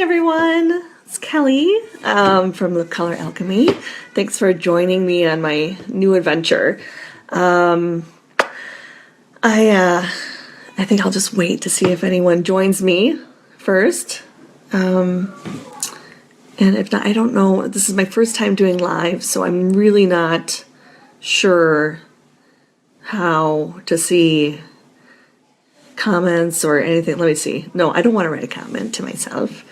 everyone, it's Kelly from The Color Alchemy. Thanks for joining me on my new adventure. I think I'll just wait to see if anyone joins me first. And if not, I don't know. This is my first time doing live, so I'm really not sure how to see comments or anything. Let me see. No, I don't want to write a comment to myself.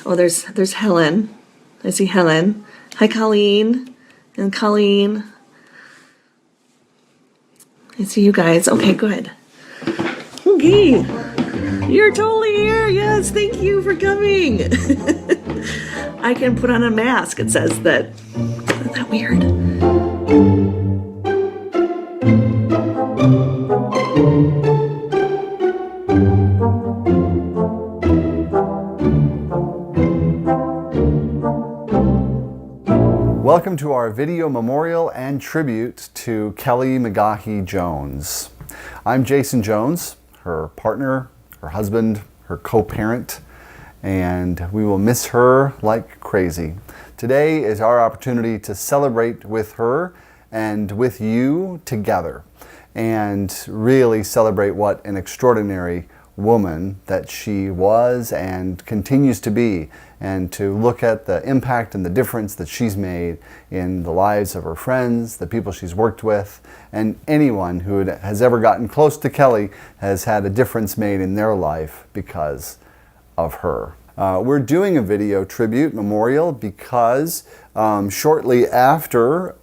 Oh, there's Helen. I see Helen. Hi, Colleen. And Colleen. I see you guys. Okay, good. Okay. You're totally here. Yes, thank you for coming. I can put on a mask. It says that. Isn't that weird? Welcome to our video memorial and tribute to Kelly McGaughey Jones. I'm Jason Jones, her partner, her husband, her co-parent, and we will miss her like crazy. Today is our opportunity to celebrate with her and with you together and really celebrate what an extraordinary woman that she was and continues to be, and to look at the impact and the difference that she's made in the lives of her friends, the people she's worked with, and anyone who has ever gotten close to Kelly has had a difference made in their life because of her. We're doing a video tribute memorial because shortly after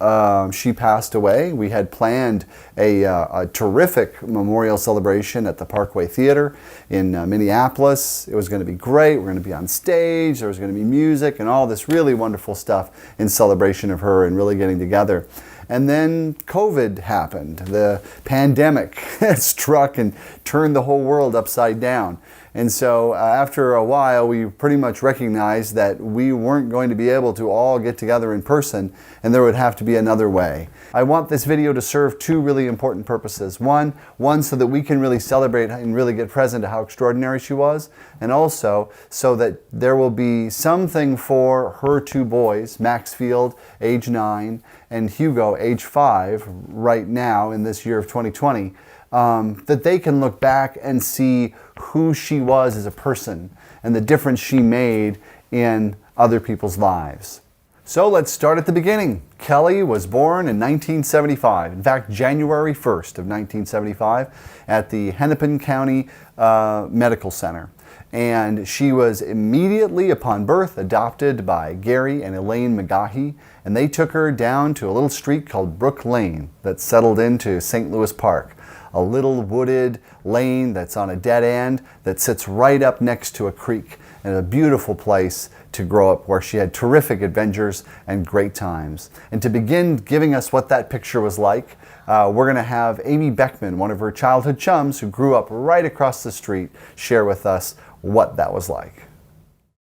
she passed away, we had planned a terrific memorial celebration at the Parkway Theater in Minneapolis. It was going to be great. We're going to be on stage. There was going to be music and all this really wonderful stuff in celebration of her and really getting together. And then COVID happened. The pandemic struck and turned the whole world upside down. And so after a while, we pretty much recognized that we weren't going to be able to all get together in person, and there would have to be another way. I want this video to serve two really important purposes. One so that we can really celebrate and really get present to how extraordinary she was, and also so that there will be something for her two boys, Maxfield, age 9, and Hugo, age 5, right now in this year of 2020, that they can look back and see who she was as a person and the difference she made in other people's lives. So let's start at the beginning. Kelly was born in 1975, in fact January 1st of 1975 at the Hennepin County Medical Center. And she was immediately upon birth adopted by Gary and Elaine McGaughey, and they took her down to a little street called Brook Lane that settled into St. Louis Park. A little wooded lane that's on a dead end that sits right up next to a creek, and a beautiful place to grow up where she had terrific adventures and great times. And to begin giving us what that picture was like, we're going to have Amy Beckman, one of her childhood chums who grew up right across the street, share with us what that was like.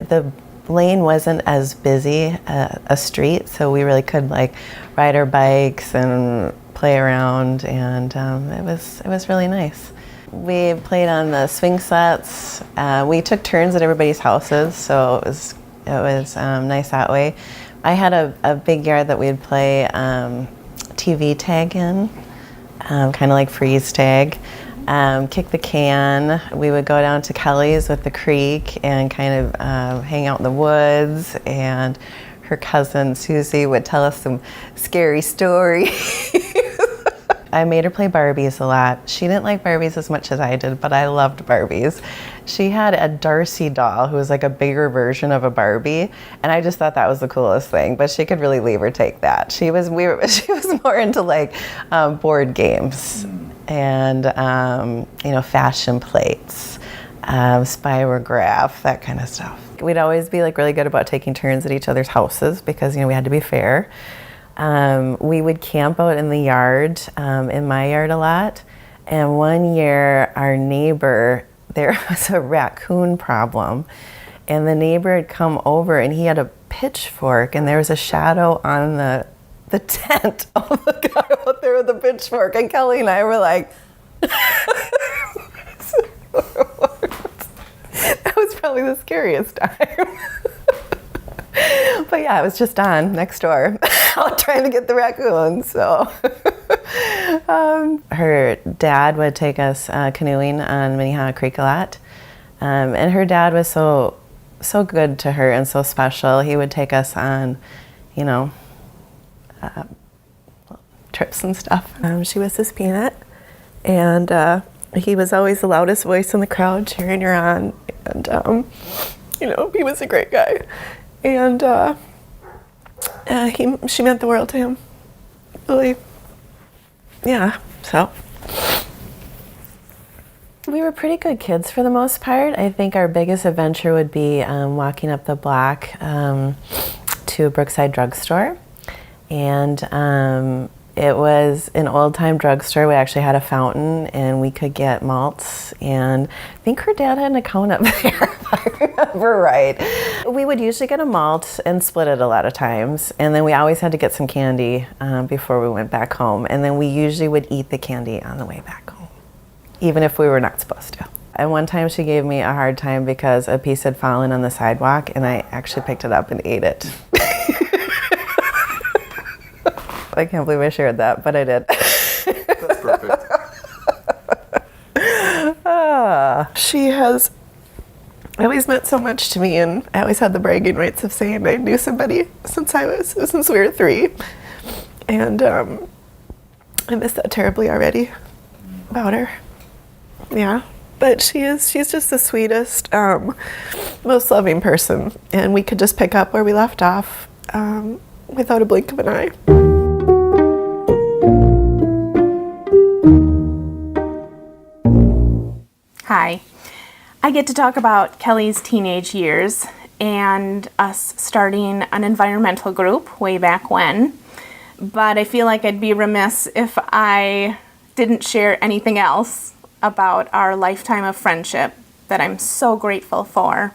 The lane wasn't as busy a street, so we really could like ride our bikes and play around, and it was really nice. We played on the swing sets. We took turns at everybody's houses, so it was nice that way. I had a big yard that we'd play TV tag in, kind of like freeze tag. Kick the can. We would go down to Kelly's with the creek and kind of hang out in the woods, and her cousin Susie would tell us some scary stories. I made her play Barbies a lot. She didn't like Barbies as much as I did, but I loved Barbies. She had a Darcy doll who was like a bigger version of a Barbie, and I just thought that was the coolest thing, but she could really leave or take that. She was more into like board games and fashion plates, spirograph, that kind of stuff. We'd always be like really good about taking turns at each other's houses because we had to be fair. We would camp out in the yard, in my yard a lot. And one year, our neighbor, there was a raccoon problem. And the neighbor had come over and he had a pitchfork, and there was a shadow on the tent of the guy out there with a pitchfork. And Kelly and I were like, that was probably the scariest time. But yeah, it was just on next door, out trying to get the raccoons. So her dad would take us canoeing on Minnehaha Creek a lot. And her dad was so good to her and so special. He would take us on, trips and stuff. She was this peanut, and he was always the loudest voice in the crowd cheering her on. And, he was a great guy. And she meant the world to him. Really, yeah, so. We were pretty good kids for the most part. I think our biggest adventure would be walking up the block to Brookside Drugstore. And it was an old-time drugstore. We actually had a fountain, and we could get malts. And I think her dad had an account up there, if I remember right. We would usually get a malt and split it a lot of times. And then we always had to get some candy before we went back home. And then we usually would eat the candy on the way back home, even if we were not supposed to. And one time she gave me a hard time because a piece had fallen on the sidewalk, and I actually picked it up and ate it. I can't believe I shared that, but I did. That's perfect. She has always meant so much to me, and I always had the bragging rights of saying I knew somebody since we were 3. And I miss that terribly already about her. Yeah, but she's just the sweetest, most loving person, and we could just pick up where we left off without a blink of an eye. Hi. I get to talk about Kelly's teenage years and us starting an environmental group way back when, but I feel like I'd be remiss if I didn't share anything else about our lifetime of friendship that I'm so grateful for.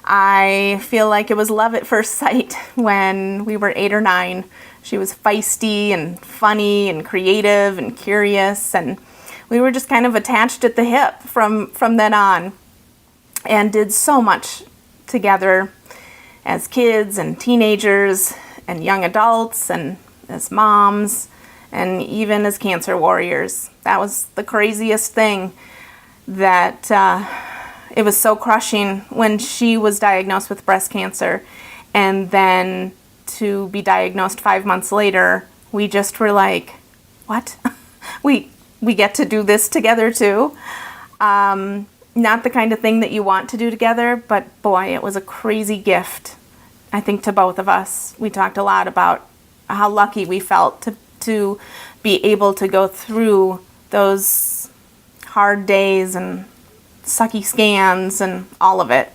I feel like it was love at first sight when we were 8 or 9. She was feisty and funny and creative and curious, and we were just kind of attached at the hip from then on, and did so much together as kids and teenagers and young adults and as moms and even as cancer warriors. That was the craziest thing, that it was so crushing when she was diagnosed with breast cancer, and then to be diagnosed 5 months later, we just were like, what? We get to do this together too. Not the kind of thing that you want to do together, but boy, it was a crazy gift, I think, to both of us. We talked a lot about how lucky we felt to be able to go through those hard days and sucky scans and all of it,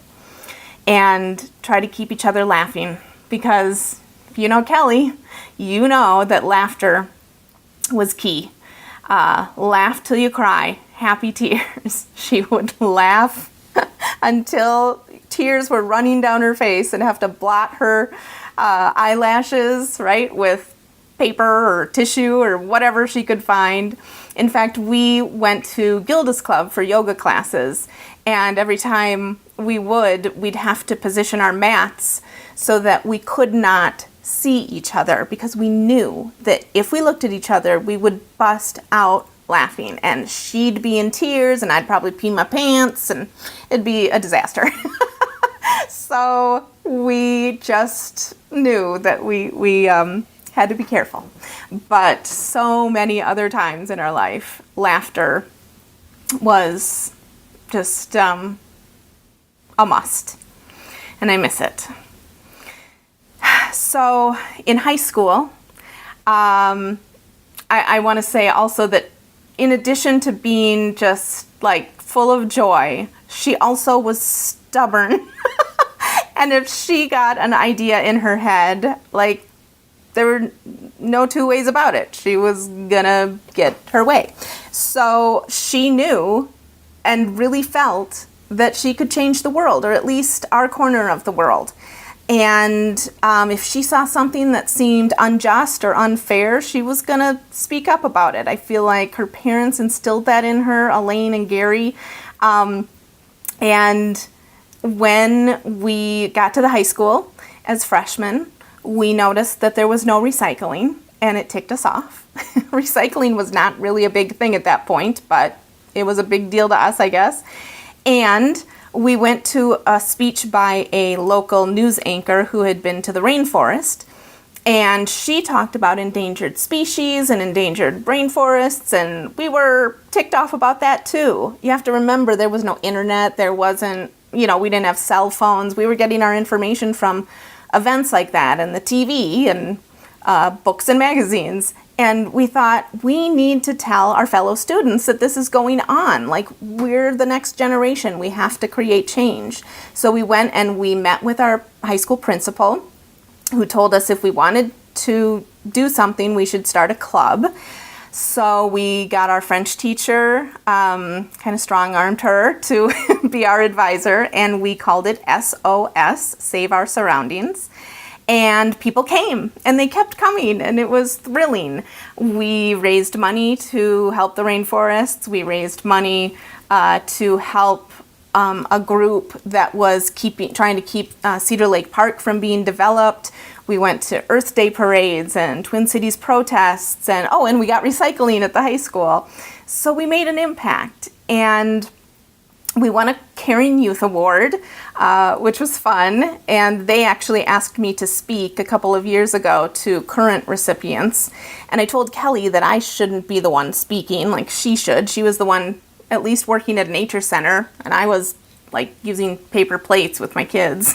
and try to keep each other laughing, because if you know Kelly, you know that laughter was key. Laugh till you cry, happy tears. She would laugh until tears were running down her face and have to blot her eyelashes, right, with paper or tissue or whatever she could find. In fact, we went to Gilda's Club for yoga classes, and every time we'd have to position our mats so that we could not see each other, because we knew that if we looked at each other, we would bust out laughing, and she'd be in tears and I'd probably pee my pants and it'd be a disaster. So we just knew that we had to be careful. But so many other times in our life, laughter was just a must, and I miss it. So in high school, I want to say also that in addition to being just like full of joy, she also was stubborn. And if she got an idea in her head, like, there were no two ways about it. She was gonna get her way. So she knew and really felt that she could change the world, or at least our corner of the world. And if she saw something that seemed unjust or unfair, she was going to speak up about it. I feel like her parents instilled that in her, Elaine and Gary. And when we got to the high school as freshmen, we noticed that there was no recycling, and it ticked us off. Recycling was not really a big thing at that point, but it was a big deal to us, I guess. And we went to a speech by a local news anchor who had been to the rainforest, and she talked about endangered species and endangered rainforests, and we were ticked off about that too. You have to remember, there was no internet, there wasn't, we didn't have cell phones. We were getting our information from events like that and the TV and books and magazines. And we thought, we need to tell our fellow students that this is going on. Like, we're the next generation. We have to create change. So we went and we met with our high school principal, who told us if we wanted to do something, we should start a club. So we got our French teacher, kind of strong-armed her to be our advisor, and we called it SOS, Save Our Surroundings. And people came, and they kept coming, and it was thrilling. We raised money to help the rainforests. We raised money to help a group that was trying to keep Cedar Lake Park from being developed. We went to Earth Day parades and Twin Cities protests, and we got recycling at the high school. So we made an impact, and we won a Caring Youth Award, which was fun, and they actually asked me to speak a couple of years ago to current recipients, and I told Kelly that I shouldn't be the one speaking, like she should. She was the one at least working at a nature center, and I was like using paper plates with my kids.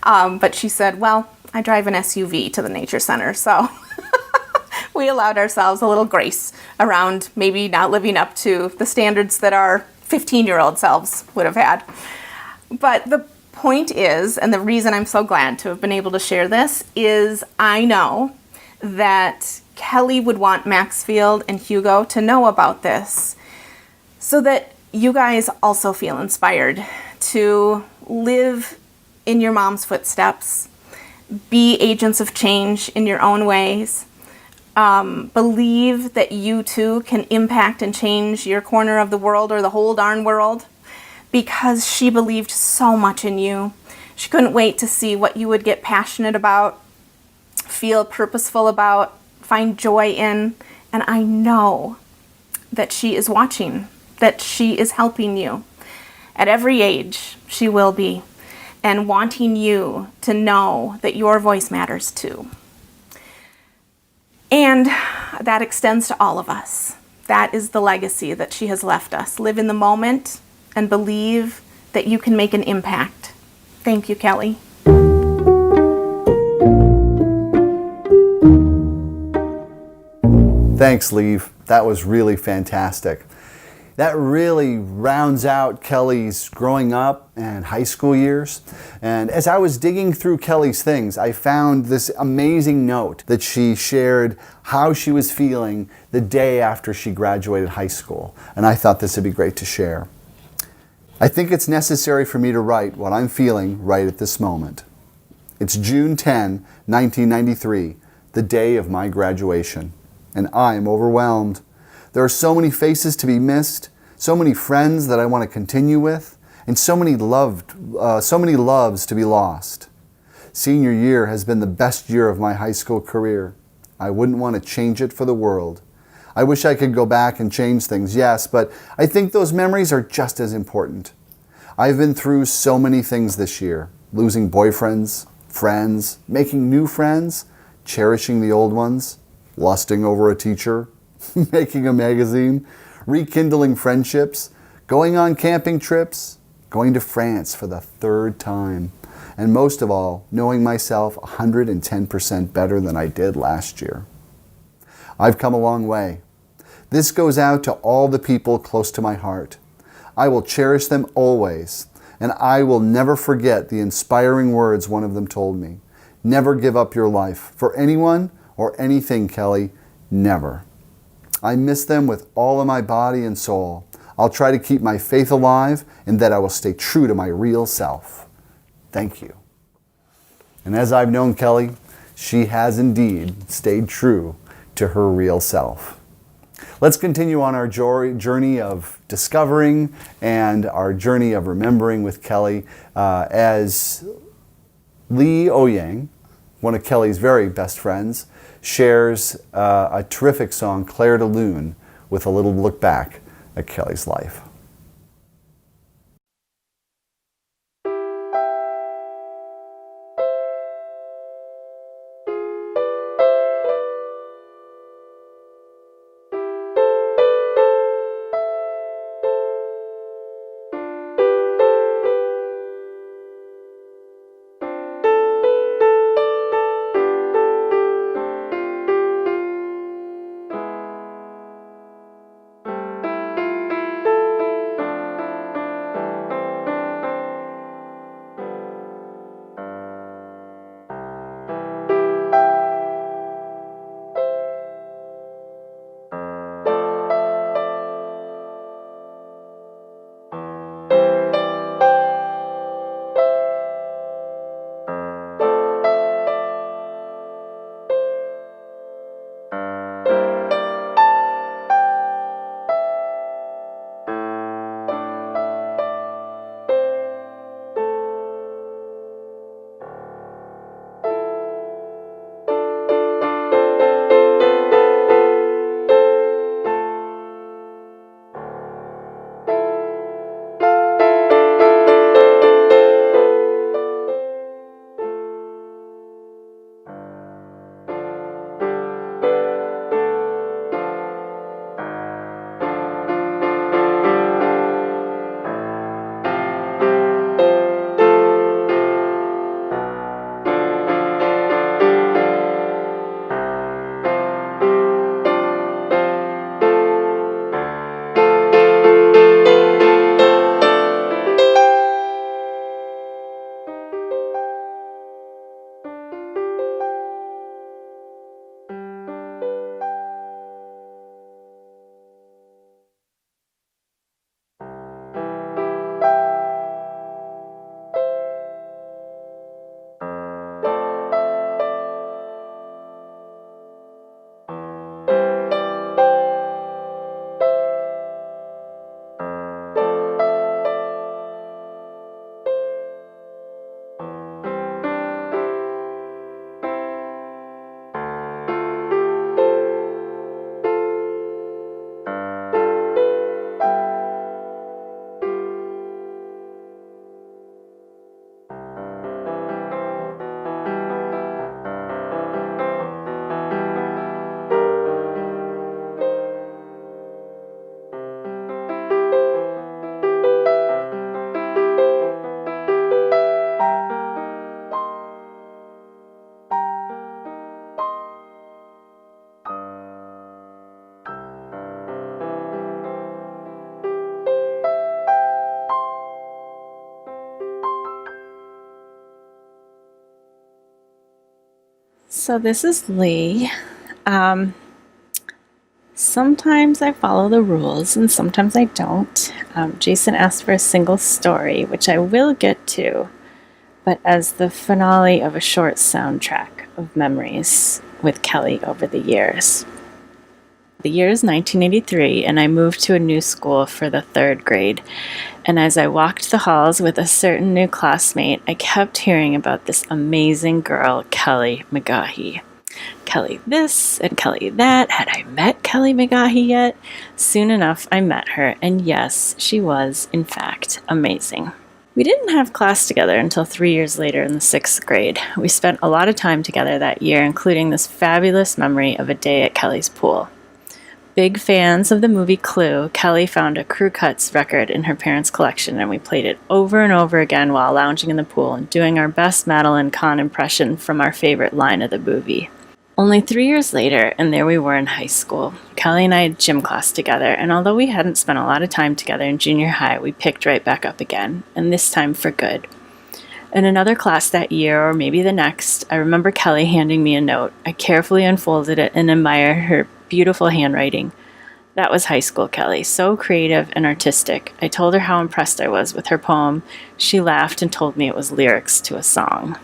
But she said, well, I drive an SUV to the nature center, so we allowed ourselves a little grace around maybe not living up to the standards that our 15-year-old selves would have had. But the point is, and the reason I'm so glad to have been able to share this, is I know that Kelly would want Maxfield and Hugo to know about this so that you guys also feel inspired to live in your mom's footsteps, be agents of change in your own ways, believe that you too can impact and change your corner of the world or the whole darn world, because she believed so much in you. She couldn't wait to see what you would get passionate about, feel purposeful about, find joy in, and I know that she is watching, that she is helping you. At every age, she will be, and wanting you to know that your voice matters too. And that extends to all of us. That is the legacy that she has left us. Live in the moment and believe that you can make an impact. Thank you, Kelly. Thanks, Liv. That was really fantastic. That really rounds out Kelly's growing up and high school years. And as I was digging through Kelly's things, I found this amazing note that she shared how she was feeling the day after she graduated high school. And I thought this would be great to share. I think it's necessary for me to write what I'm feeling right at this moment. It's June 10, 1993, the day of my graduation, and I'm overwhelmed. There are so many faces to be missed, so many friends that I want to continue with, and so many loves to be lost. Senior year has been the best year of my high school career. I wouldn't want to change it for the world. I wish I could go back and change things, yes, but I think those memories are just as important. I've been through so many things this year, losing boyfriends, friends, making new friends, cherishing the old ones, lusting over a teacher, making a magazine, rekindling friendships, going on camping trips, going to France for the third time, and most of all, knowing myself 110% better than I did last year. I've come a long way. This goes out to all the people close to my heart. I will cherish them always, and I will never forget the inspiring words one of them told me. Never give up your life for anyone or anything, Kelly, never. I miss them with all of my body and soul. I'll try to keep my faith alive and that I will stay true to my real self. Thank you. And as I've known Kelly, she has indeed stayed true to her real self. Let's continue on our journey of discovering and our journey of remembering with Kelly as Lee Oyang, one of Kelly's very best friends, shares a terrific song, Claire de Lune, with a little look back at Kelly's life. So this is Lee. Sometimes I follow the rules and sometimes I don't. Jason asked for a single story, which I will get to, but as the finale of a short soundtrack of memories with Kelly over the years. The year is 1983, and I moved to a new school for the 3rd grade. And as I walked the halls with a certain new classmate, I kept hearing about this amazing girl, Kelly McGaughey. Kelly this and Kelly that. Had I met Kelly McGaughey yet? Soon enough, I met her, and yes, she was, in fact, amazing. We didn't have class together until 3 years later in the 6th grade. We spent a lot of time together that year, including this fabulous memory of a day at Kelly's pool. Big fans of the movie Clue, Kelly found a Crew Cuts record in her parents' collection, and we played it over and over again while lounging in the pool and doing our best Madeline Kahn impression from our favorite line of the movie. Only 3 years later, and there we were in high school. Kelly and I had gym class together, and although we hadn't spent a lot of time together in junior high, we picked right back up again, and this time for good. In another class that year, or maybe the next, I remember Kelly handing me a note. I carefully unfolded it and admired her beautiful handwriting. That was high school Kelly, so creative and artistic. I told her how impressed I was with her poem. She laughed and told me it was lyrics to a song.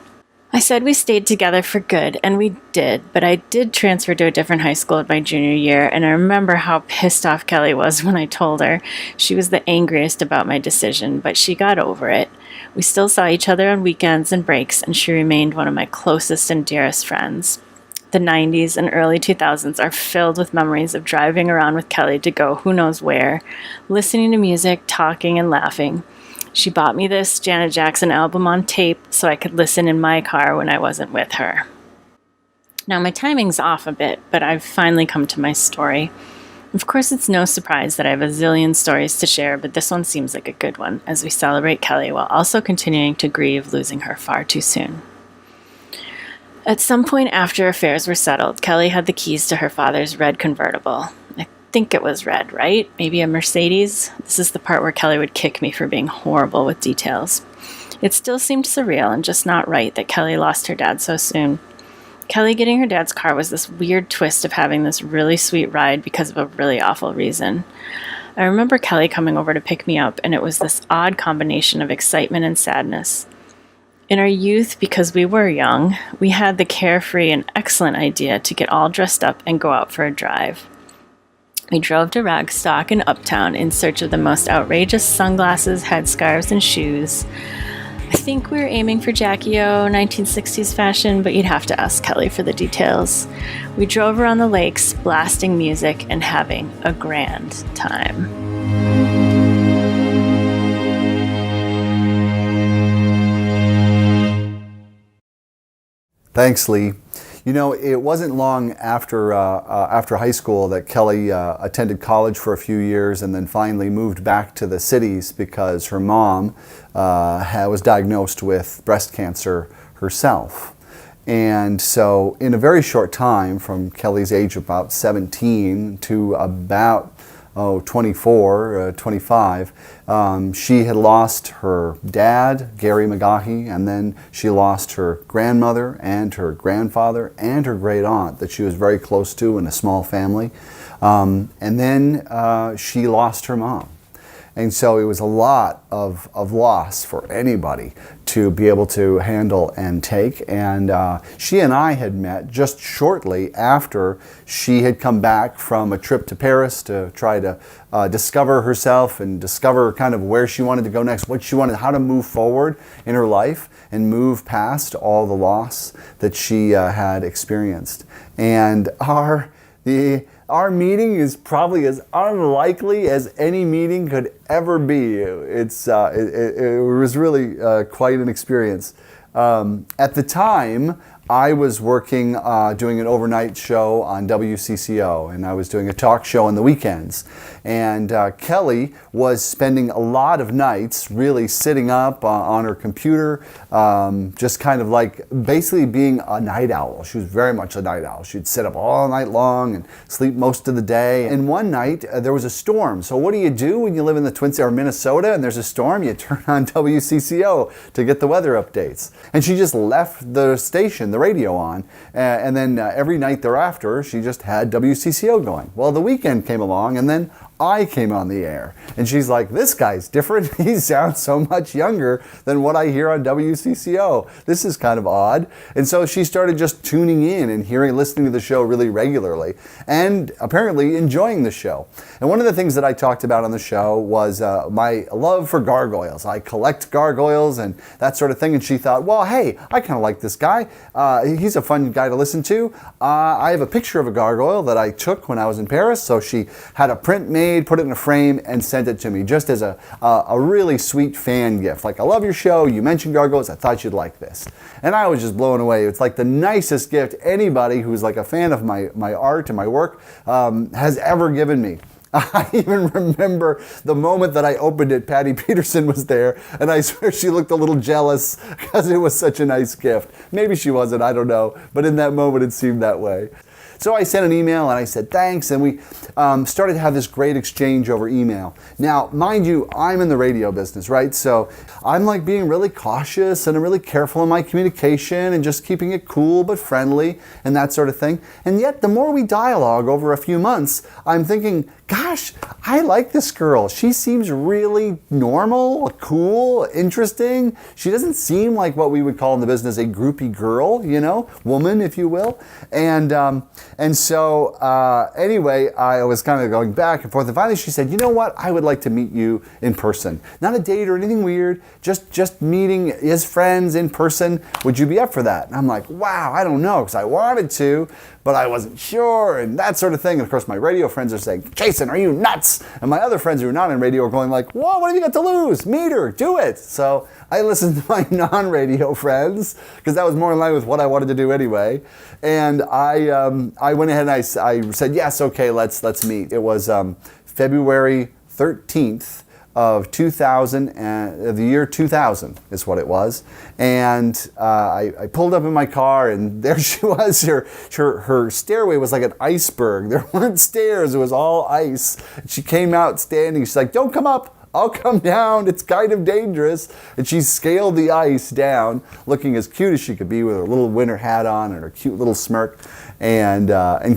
I I said we stayed together for good, and we did, but I did transfer to a different high school in my junior year, and I remember how pissed off Kelly was when I told her. She was the angriest about my decision, but she got over it. We still saw each other on weekends and breaks, and she remained one of my closest and dearest friends. The 90s and early 2000s are filled with memories of driving around with Kelly to go who knows where, listening to music, talking, and laughing. She bought me this Janet Jackson album on tape so I could listen in my car when I wasn't with her. Now, my timing's off a bit, but I've finally come to my story. Of course, it's no surprise that I have a zillion stories to share, but this one seems like a good one as we celebrate Kelly while also continuing to grieve losing her far too soon. At some point after affairs were settled, Kelly had the keys to her father's red convertible. I think it was red, right? Maybe a Mercedes? This is the part where Kelly would kick me for being horrible with details. It still seemed surreal and just not right that Kelly lost her dad so soon. Kelly getting her dad's car was this weird twist of having this really sweet ride because of a really awful reason. I remember Kelly coming over to pick me up, and it was this odd combination of excitement and sadness. In our youth, because we were young, we had the carefree and excellent idea to get all dressed up and go out for a drive. We drove to Ragstock in Uptown in search of the most outrageous sunglasses, headscarves, and shoes. I think we were aiming for Jackie O 1960s fashion, but you'd have to ask Kelly for the details. We drove around the lakes, blasting music and having a grand time. Thanks, Lee. You know, it wasn't long after high school that Kelly attended college for a few years and then finally moved back to the cities because her mom was diagnosed with breast cancer herself. And so in a very short time, from Kelly's age of about 17 to about 24, 25, she had lost her dad, Gary McGaughey, and then she lost her grandmother and her grandfather and her great aunt that she was very close to in a small family. And then she lost her mom. And so it was a lot of loss for anybody to be able to handle and take. And she and I had met just shortly after she had come back from a trip to Paris to try to discover herself and discover kind of where she wanted to go next, what she wanted, how to move forward in her life and move past all the loss that she had experienced. And our meeting is probably as unlikely as any meeting could ever be. It was really quite an experience. At the time, I was working, doing an overnight show on WCCO, and I was doing a talk show on the weekends. And Kelly was spending a lot of nights really sitting up on her computer, just kind of like basically being a night owl. She was very much a night owl. She'd sit up all night long and sleep most of the day. And one night there was a storm. So what do when you live in the Twin Cities or Minnesota and there's a storm? You turn on WCCO to get the weather updates. And she just left the station, the radio on, and then every night thereafter she just had WCCO going. Well, the weekend came along and then I came on the air, and she's like, this guy's different. He sounds so much younger than what I hear on WCCO. This is kind of odd. And so she started just tuning in and listening to the show really regularly, and apparently enjoying the show. And one of the things that I talked about on the show was my love for gargoyles. I collect gargoyles and that sort of thing, and she thought, well, hey, I kind of like this guy. He's a fun guy to listen to. I have a picture of a gargoyle that I took when I was in Paris, so she had a print made, put it in a frame, and sent it to me just as a really sweet fan gift. Like, I love your show, you mentioned gargoyles, I thought you'd like this. And I was just blown away. It's like the nicest gift anybody who's like a fan of my art and my work has ever given me. I even remember the moment that I opened it, Patty Peterson was there, and I swear she looked a little jealous because it was such a nice gift. Maybe she wasn't, I don't know, but in that moment it seemed that way. So I sent an email and I said thanks, and we started to have this great exchange over email. Now, mind you, I'm in the radio business, right? So I'm like being really cautious and I'm really careful in my communication and just keeping it cool but friendly and that sort of thing. And yet the more we dialogue over a few months, I'm thinking, gosh, I like this girl. She seems really normal, cool, interesting. She doesn't seem like what we would call in the business a groupie girl, you know, woman, if you will. And so anyway, I was kind of going back and forth. And finally she said, you know what? I would like to meet you in person. Not a date or anything weird, just meeting as friends in person. Would you be up for that? And I'm like, wow, I don't know, because I wanted to, but I wasn't sure and that sort of thing. And of course my radio friends are saying, Jason, are you nuts? And my other friends who are not in radio are going like, whoa, what have you got to lose? Meet her, do it. So I listened to my non-radio friends because that was more in line with what I wanted to do anyway. And I went ahead and I said, yes, okay, let's meet. It was February 13th of 2000, the year 2000 is what it was. And I pulled up in my car and there she was. Her stairway was like an iceberg. There weren't stairs, it was all ice. And she came out standing, she's like, don't come up, I'll come down, it's kind of dangerous. And she scaled the ice down, looking as cute as she could be with her little winter hat on and her cute little smirk, and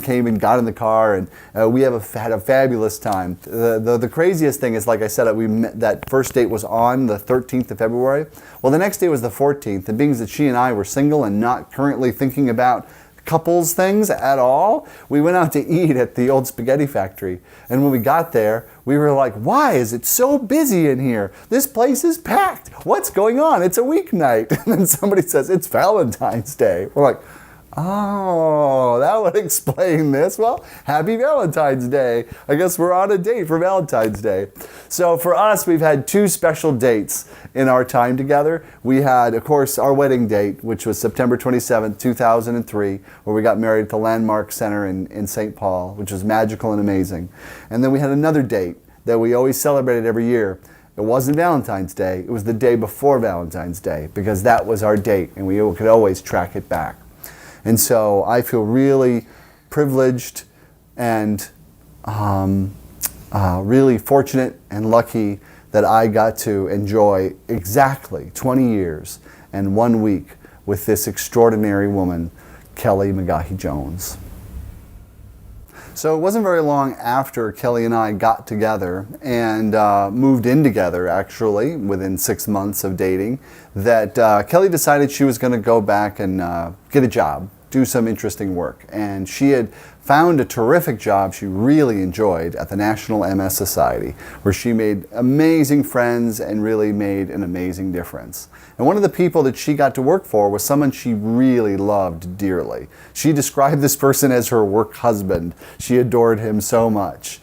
came and got in the car, and we had a fabulous time. The craziest thing is, like I said, that first date was on the 13th of February. Well, the next day was the 14th, and being that she and I were single and not currently thinking about couples things at all, we went out to eat at the old spaghetti factory. And when we got there, we were like, why is it so busy in here? This place is packed. What's going on? It's a weeknight. And then somebody says, it's Valentine's Day. We're like, oh, that would explain this. Well, happy Valentine's Day. I guess we're on a date for Valentine's Day. So for us, we've had two special dates in our time together. We had, of course, our wedding date, which was September 27th, 2003, where we got married at the Landmark Center in St. Paul, which was magical and amazing. And then we had another date that we always celebrated every year. It wasn't Valentine's Day, it was the day before Valentine's Day, because that was our date and we could always track it back. And so I feel really privileged and really fortunate and lucky that I got to enjoy exactly 20 years and 1 week with this extraordinary woman, Kelly McGaughey Jones. So it wasn't very long after Kelly and I got together and moved in together, actually, within 6 months of dating, that Kelly decided she was going to go back and get a job, do some interesting work. And she had found a terrific job she really enjoyed at the National MS Society, where she made amazing friends and really made an amazing difference. And one of the people that she got to work for was someone she really loved dearly. She described this person as her work husband. She adored him so much.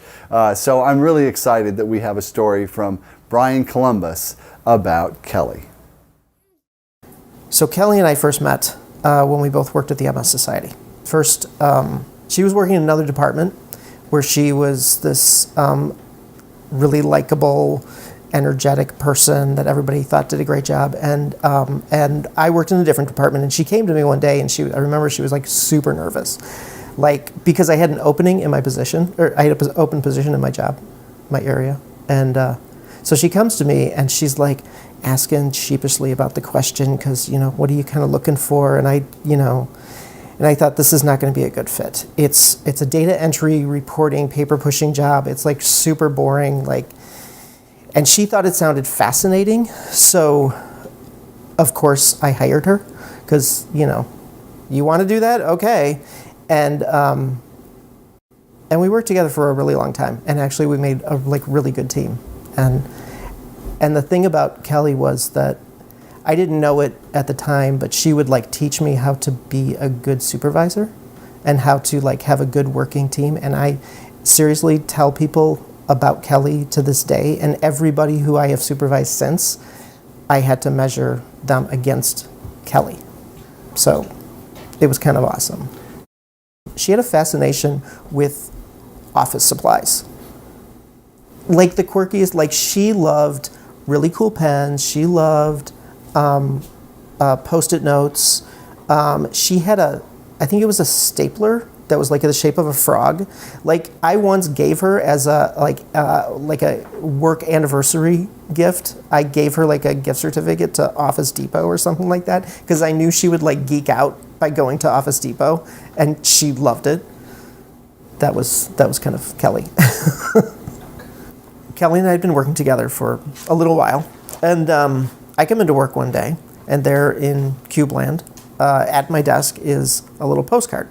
So I'm really excited that we have a story from Brian Columbus about Kelly. So Kelly and I first met when we both worked at the MS Society. First, she was working in another department where she was this really likable, energetic person that everybody thought did a great job. And I worked in a different department, and she came to me one day, and I remember she was like super nervous, like because I had an opening in my position, or I had an open position in my job, my area. And so she comes to me and she's like asking sheepishly about the question, because, you know, what are you kind of looking for? And I thought, this is not going to be a good fit. It's a data entry, reporting, paper pushing job. It's like super boring, and she thought it sounded fascinating. So, of course, I hired her because, you want to do that? Okay. And we worked together for a really long time. And actually, we made a really good team. And the thing about Kelly was that I didn't know it at the time, but she would teach me how to be a good supervisor and how to have a good working team. And I seriously tell people about Kelly to this day, and everybody who I have supervised since, I had to measure them against Kelly. So it was kind of awesome. She had a fascination with office supplies. The quirkiest, she loved really cool pens. She loved Post-it notes. She had I think it was a stapler that was like in the shape of a frog. Like I once gave her as a work anniversary gift. I gave her like a gift certificate to Office Depot or something like that because I knew she would like geek out by going to Office Depot, and she loved it. That was kind of Kelly. Kelly and I had been working together for a little while, and I come into work one day, and there in Cubeland, at my desk is a little postcard,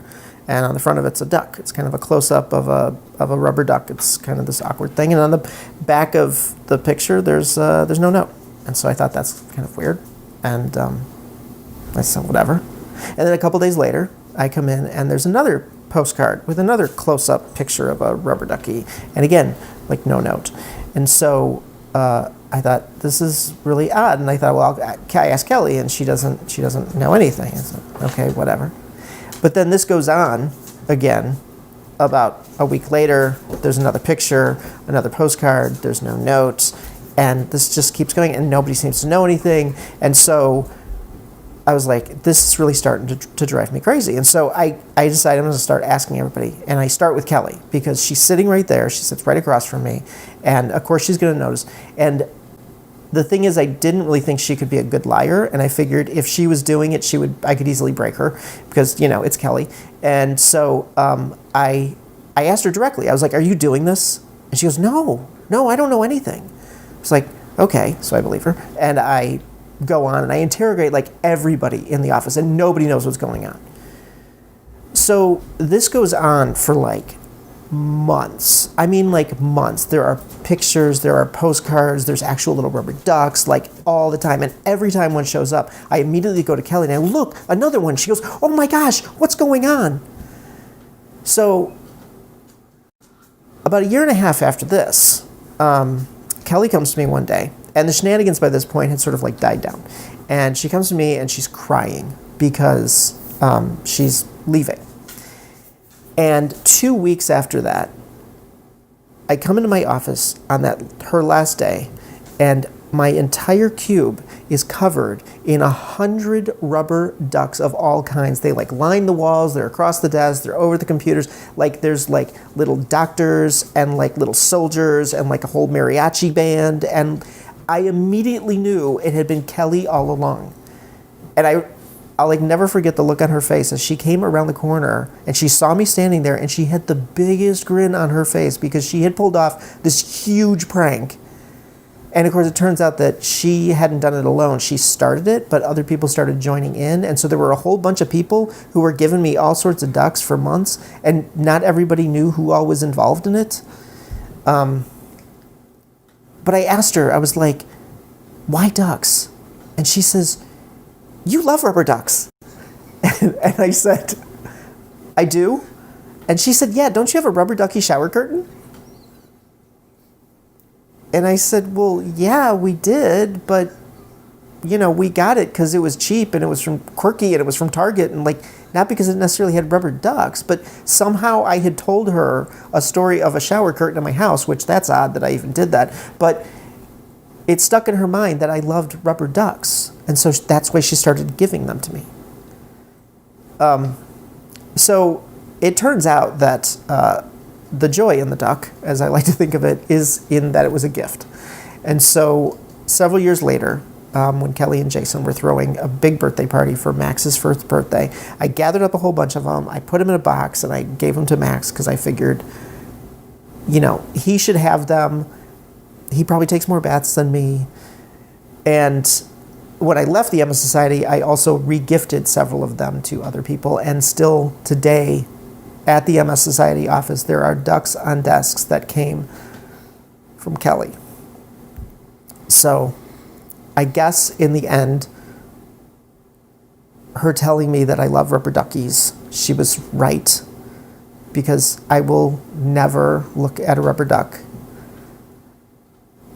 and on the front of it's a duck. It's kind of a close-up of a rubber duck. It's kind of this awkward thing, and on the back of the picture, there's no note. And so I thought that's kind of weird, and I said whatever. And then a couple days later, I come in, and there's another postcard with another close-up picture of a rubber ducky, and again, like no note. And so I thought this is really odd, and I thought, well, I asked Kelly, and she doesn't know anything. I said, okay, whatever. But then this goes on again. About a week later, there's another picture, another postcard. There's no note, and this just keeps going, and nobody seems to know anything. And so I was like, this is really starting to drive me crazy. And so I decided I'm going to start asking everybody. And I start with Kelly because she's sitting right there. She sits right across from me. And of course she's going to notice. And the thing is, I didn't really think she could be a good liar. And I figured if she was doing it, I could easily break her because, it's Kelly. And so I asked her directly. I was like, are you doing this? And she goes, no, I don't know anything. I was like, okay. So I believe her. And I go on and I interrogate like everybody in the office, and nobody knows what's going on. So this goes on for like months. I mean, like months. There are pictures, there are postcards, there's actual little rubber ducks, like all the time. And every time one shows up, I immediately go to Kelly and I look, another one. She goes, oh my gosh, what's going on? So about a year and a half after this, Kelly comes to me one day, and the shenanigans by this point had sort of like died down. And she comes to me and she's crying because she's leaving. And 2 weeks after that, I come into my office on her last day, and my entire cube is covered in 100 rubber ducks of all kinds. They like line the walls, they're across the desk, they're over the computers. Like there's like little doctors and like little soldiers and like a whole mariachi band. And I immediately knew it had been Kelly all along. And I'll like never forget the look on her face as she came around the corner and she saw me standing there, and she had the biggest grin on her face because she had pulled off this huge prank. And of course, it turns out that she hadn't done it alone. She started it, but other people started joining in. And so there were a whole bunch of people who were giving me all sorts of ducks for months, and not everybody knew who all was involved in it. But I asked her, I was like, why ducks? And she says, you love rubber ducks. And I said, I do? And she said, yeah, don't you have a rubber ducky shower curtain? And I said, well, yeah, we did, but, we got it because it was cheap and it was from Quirky and it was from Target, and like, not because it necessarily had rubber ducks, but somehow I had told her a story of a shower curtain in my house, which that's odd that I even did that, but it stuck in her mind that I loved rubber ducks. And so that's why she started giving them to me. So it turns out that the joy in the duck, as I like to think of it, is in that it was a gift. And so several years later, when Kelly and Jason were throwing a big birthday party for Max's first birthday, I gathered up a whole bunch of them. I put them in a box and I gave them to Max because I figured, he should have them. He probably takes more baths than me. And when I left the Emma Society, I also re-gifted several of them to other people. And still today, at the MS Society office, there are ducks on desks that came from Kelly. So I guess in the end, her telling me that I love rubber duckies, she was right, because I will never look at a rubber duck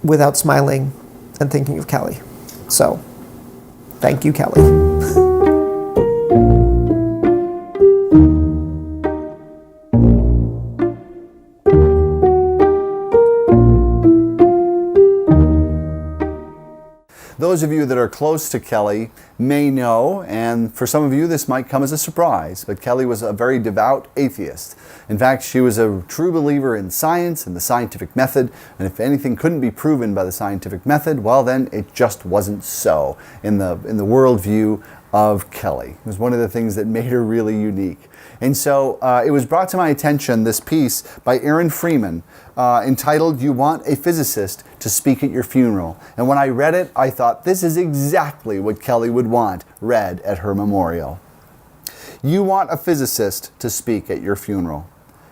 without smiling and thinking of Kelly. So thank you, Kelly. Those of you that are close to Kelly may know, and for some of you this might come as a surprise, but Kelly was a very devout atheist. In fact, she was a true believer in science and the scientific method, and if anything couldn't be proven by the scientific method, well then it just wasn't so in the worldview of Kelly. It was one of the things that made her really unique. And so it was brought to my attention, this piece by Aaron Freeman, entitled, "You Want a Physicist to Speak at Your Funeral." And when I read it, I thought this is exactly what Kelly would want read at her memorial. You want a physicist to speak at your funeral.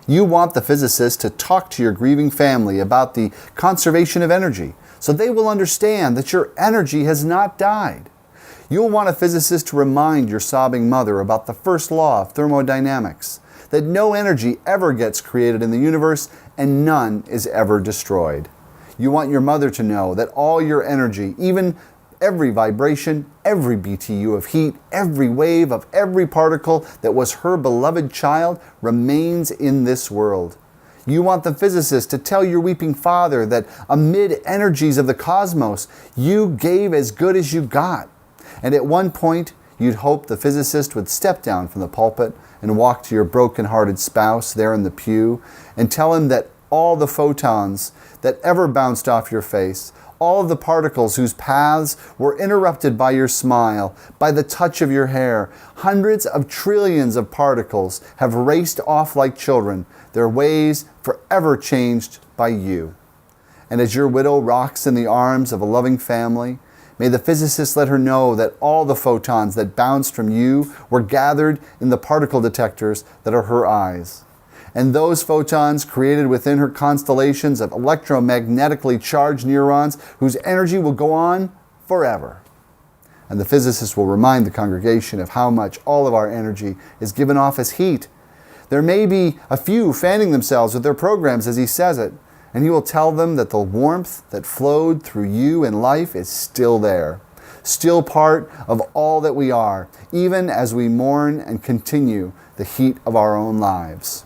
You want the physicist to talk to your grieving family about the conservation of energy, so they will understand that your energy has not died. You'll want a physicist to remind your sobbing mother about the first law of thermodynamics, that no energy ever gets created in the universe and none is ever destroyed. You want your mother to know that all your energy, even every vibration, every BTU of heat, every wave of every particle that was her beloved child, remains in this world. You want the physicist to tell your weeping father that amid energies of the cosmos, you gave as good as you got. And at one point, you'd hope the physicist would step down from the pulpit and walk to your broken-hearted spouse there in the pew and tell him that all the photons that ever bounced off your face, all of the particles whose paths were interrupted by your smile, by the touch of your hair, hundreds of trillions of particles have raced off like children, their ways forever changed by you. And as your widow rocks in the arms of a loving family, may the physicist let her know that all the photons that bounced from you were gathered in the particle detectors that are her eyes. And those photons created within her constellations of electromagnetically charged neurons whose energy will go on forever. And the physicist will remind the congregation of how much all of our energy is given off as heat. There may be a few fanning themselves with their programs as he says it, and he will tell them that the warmth that flowed through you in life is still there, still part of all that we are, even as we mourn and continue the heat of our own lives.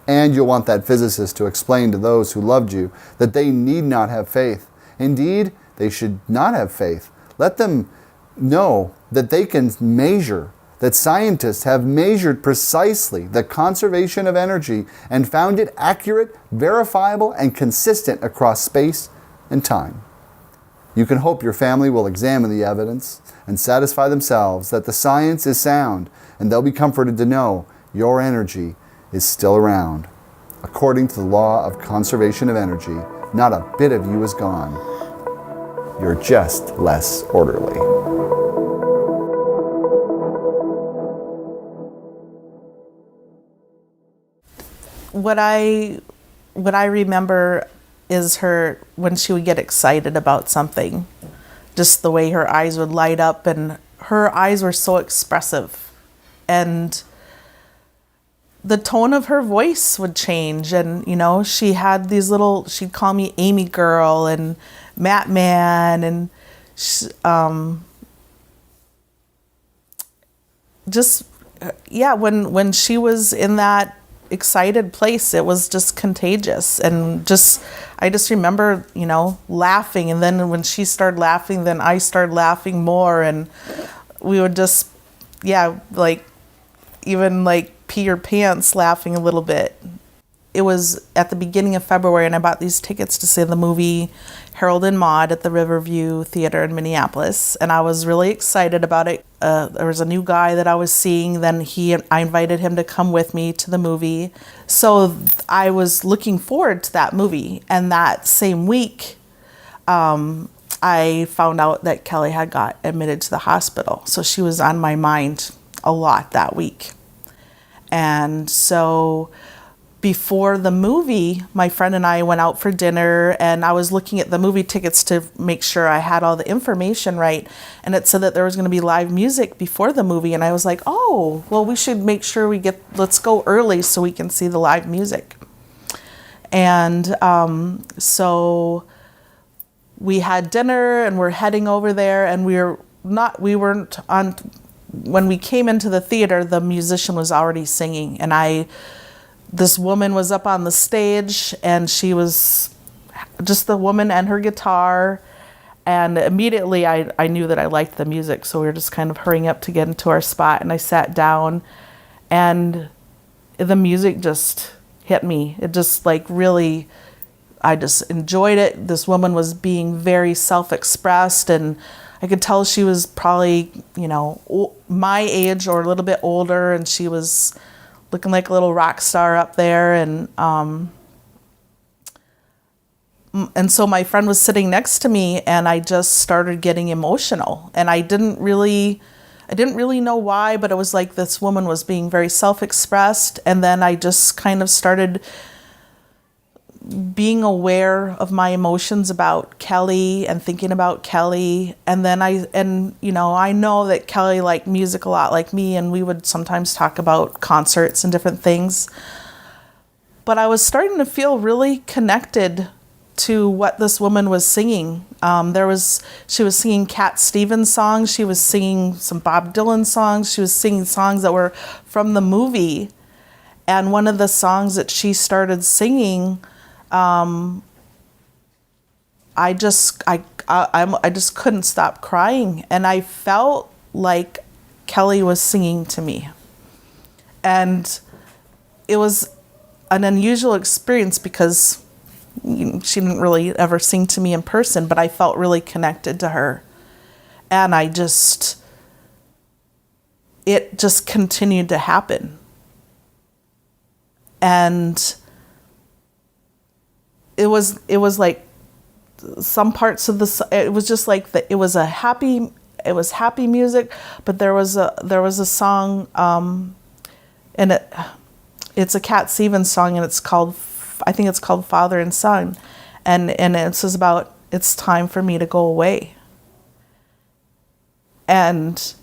And you'll want that physicist to explain to those who loved you that they need not have faith. Indeed, they should not have faith. Let them know that they can measure, that scientists have measured precisely the conservation of energy and found it accurate, verifiable, and consistent across space and time. You can hope your family will examine the evidence and satisfy themselves that the science is sound, and they'll be comforted to know your energy is still around. According to the law of conservation of energy, not a bit of you is gone. You're just less orderly. What I remember is her when she would get excited about something, just the way her eyes would light up, and her eyes were so expressive, and the tone of her voice would change. And she had these little, she'd call me Amy Girl and Matt Man, and when she was in that excited place, it was just contagious. And I just remember laughing, and then when she started laughing, then I started laughing more, and we would just pee your pants laughing a little bit. It was at the beginning of February, and I bought these tickets to see the movie Harold and Maude at the Riverview Theater in Minneapolis, and I was really excited about it. There was a new guy that I was seeing, then I invited him to come with me to the movie. So I was looking forward to that movie, and that same week, I found out that Kelly had got admitted to the hospital. So she was on my mind a lot that week. And so before the movie, my friend and I went out for dinner, and I was looking at the movie tickets to make sure I had all the information right. And it said that there was going to be live music before the movie. And I was like, oh, well, we should make sure let's go early so we can see the live music. And so we had dinner, and we're heading over there, and when we came into the theater, the musician was already singing, and this woman was up on the stage, and she was just the woman and her guitar, And immediately I knew that I liked the music, so we were just kind of hurrying up to get into our spot, and I sat down, and the music just hit me. It just like really, I just enjoyed it. This woman was being very self-expressed, and I could tell she was probably, my age or a little bit older, and she was looking like a little rock star up there. And so my friend was sitting next to me, and I just started getting emotional, and I didn't really know why, but it was like this woman was being very self-expressed, and then I just kind of started being aware of my emotions about Kelly and thinking about Kelly. And then I know that Kelly liked music a lot like me, and we would sometimes talk about concerts and different things. But I was starting to feel really connected to what this woman was singing. She was singing Cat Stevens songs. She was singing some Bob Dylan songs. She was singing songs that were from the movie. And one of the songs that she started singing, I just couldn't stop crying, and I felt like Kelly was singing to me. And it was an unusual experience because she didn't really ever sing to me in person, but I felt really connected to her. And it just continued to happen. And it was like some parts of it was just like it was happy music, but there was a song, and it's a Cat Stevens song, and I think it's called Father and Son, and it says about it's time for me to go away. And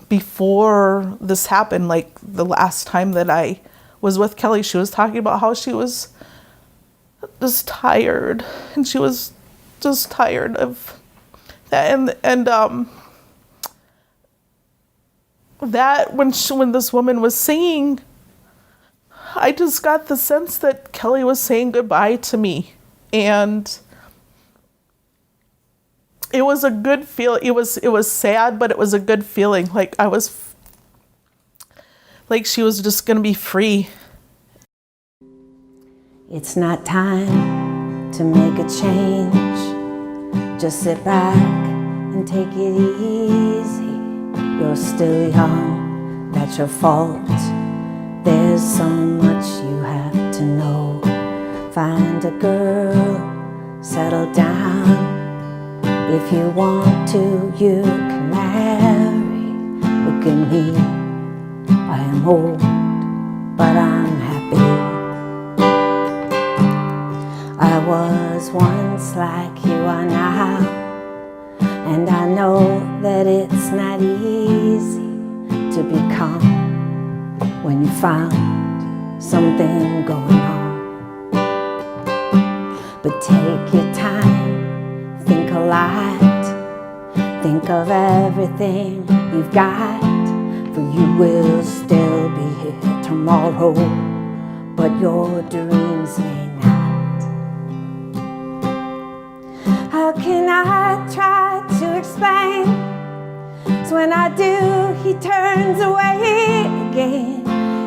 before this happened, like the last time that I was with Kelly, she was talking about how she was just tired, and she was just tired of that, and that when this woman was singing, I just got the sense that Kelly was saying goodbye to me, and it was a good feel. It was sad, but it was a good feeling. Like like she was just gonna be free. It's not time to make a change. Just sit back and take it easy. You're still young, that's your fault. There's so much you have to know. Find a girl, settle down. If you want to, you can marry. Look at me, I am old, but I'm happy. I was once like you are now, and I know that it's not easy to become when you found something going on. But take your time, think a lot, think of everything you've got, for you will still be here tomorrow, but your dreams may not. How can I try to explain? So when I do, he turns away again.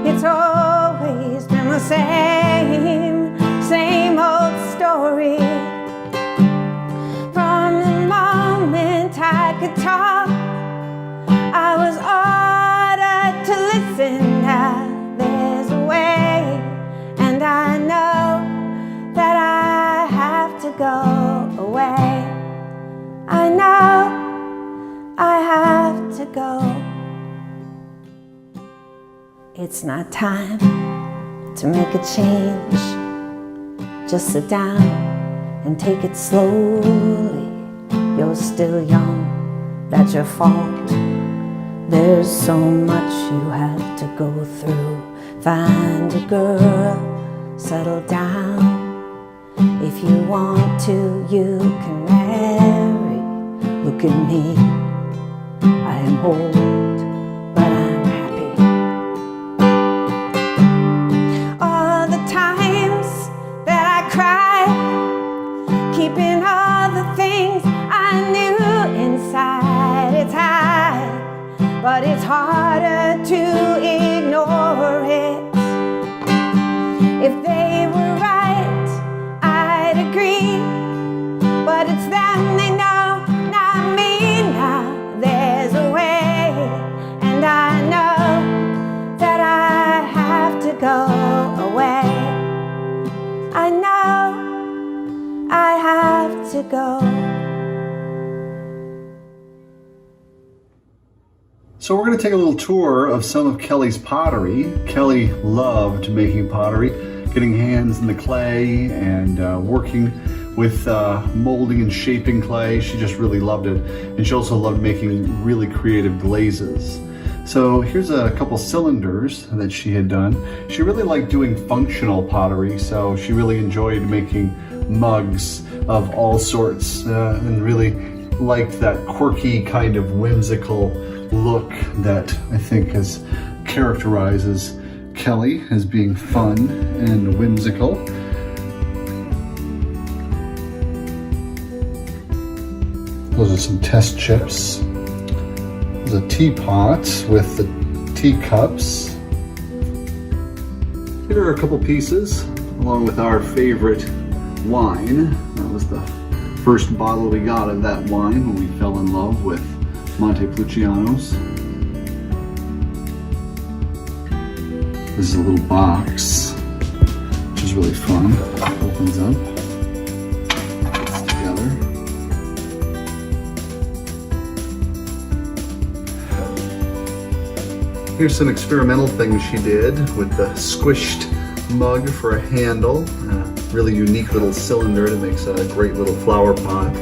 It's always been the same old story. From the moment I could talk, I was ordered to listen. Now there's a way, and I know that I have to go away. I know I have to go. It's not time to make a change. Just sit down and take it slowly. You're still young, that's your fault. There's so much you have to go through. Find a girl, settle down. If you want to, you can marry. Look at me, I am old, but I'm happy. All the times that I cried, keeping all the things but it's harder to ignore it. If they were right, I'd agree, but it's them they know, not me now. There's a way, and I know that I have to go away. I know I have to go. So we're going to take a little tour of some of Kelly's pottery. Kelly loved making pottery, getting hands in the clay and working with molding and shaping clay. She just really loved it. And she also loved making really creative glazes. So here's a couple cylinders that she had done. She really liked doing functional pottery, so she really enjoyed making mugs of all sorts and really liked that quirky kind of whimsical look that I think characterizes Kelly as being fun and whimsical. Those are some test chips. There's a teapot with the teacups. Here are a couple pieces, along with our favorite wine. That was the first bottle we got of that wine when we fell in love with Montepulciano's. This is a little box, which is really fun. Opens up, puts together. Here's some experimental things she did with the squished mug for a handle. A really unique little cylinder that makes a great little flower pot.